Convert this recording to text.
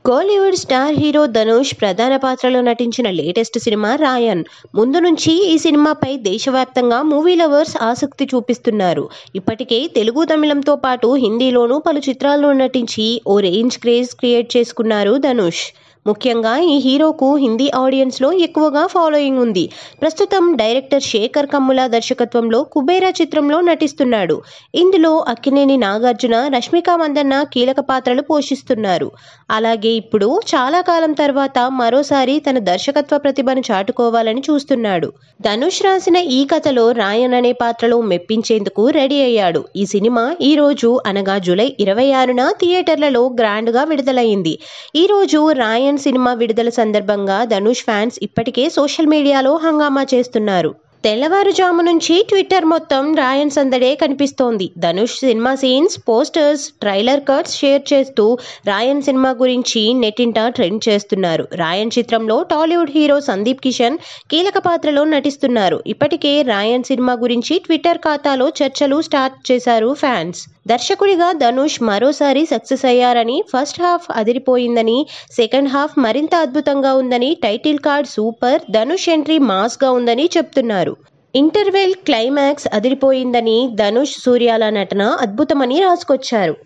Kollywood star hero Dhanush ప్రధాన పాత్రలో నటించిన లేటెస్ట్ సినిమా రాయన్. ముందు నుంచి ఈ సినిమాపై దేశవ్యాప్తంగా మూవీ లవర్స్ ఆసక్తి చూపిస్తున్నారు. ఇప్పటికే తెలుగు, తమిళంతో పాటు హిందీలోనూ పలు చిత్రాల్లో నటించి ఓ రేంజ్ క్రేజ్ క్రియేట్ చేసుకున్నారు ధనుష్. ముఖ్యంగా ఈ హీరోకు హిందీ ఆడియన్స్లో ఎక్కువగా ఫాలోయింగ్ ఉంది. ప్రస్తుతం డైరెక్టర్ శేఖర్ కమ్ముల దర్శకత్వంలో కుబేరా చిత్రంలో నటిస్తున్నాడు. ఇందులో అక్కినేని నాగార్జున, రష్మిక మందన్న కీలక పాత్రలు పోషిస్తున్నారు. అలాగే ఇప్పుడు చాలా కాలం తర్వాత మరోసారి తన దర్శకత్వ ప్రతిభను చాటుకోవాలని చూస్తున్నాడు. ధనుష్ రాసిన ఈ కథలో రాయన్ అనే పాత్రలో మెప్పించేందుకు రెడీ అయ్యాడు. ఈ సినిమా ఈ రోజు అనగా జూలై 26న థియేటర్లలో గ్రాండ్గా విడుదలైంది. ఈ రోజు రాయన్ సినిమా విడుదల సందర్భంగా ధనుష్ ఫ్యాన్స్ ఇప్పటికే సోషల్ మీడియాలో హంగామా చేస్తున్నారు. తెల్లవారుజాము నుంచి ట్విట్టర్ మొత్తం రాయన్ సందడే కనిపిస్తోంది. Dhanush cinema scenes, posters, trailer cuts share చేస్తూ రాయన్ సినిమా గురించి నెట్టింట ట్రెండ్ చేస్తున్నారు. రాయన్ చిత్రంలో టాలీవుడ్ హీరో సందీప్ కిషన్ కీలక పాత్రలో నటిస్తున్నారు. ఇప్పటికే రాయన్ సినిమా గురించి ట్విట్టర్ ఖాతాలో చర్చలు స్టార్ట్ చేశారు ఫ్యాన్స్. దర్శకుడిగా ధనుష్ మరోసారి సక్సెస్ అయ్యారని, ఫస్ట్ హాఫ్ అదిరిపోయిందని, సెకండ్ హాఫ్ మరింత అద్భుతంగా ఉందని, title card super, Dhanush entry మాస్గా ఉందని చెప్తున్నారు. ఇంటర్వెల్, క్లైమాక్స్ అదిరిపోయిందని, ధనుష్, సూర్యాల నటన అద్భుతమని రాసుకొచ్చారు.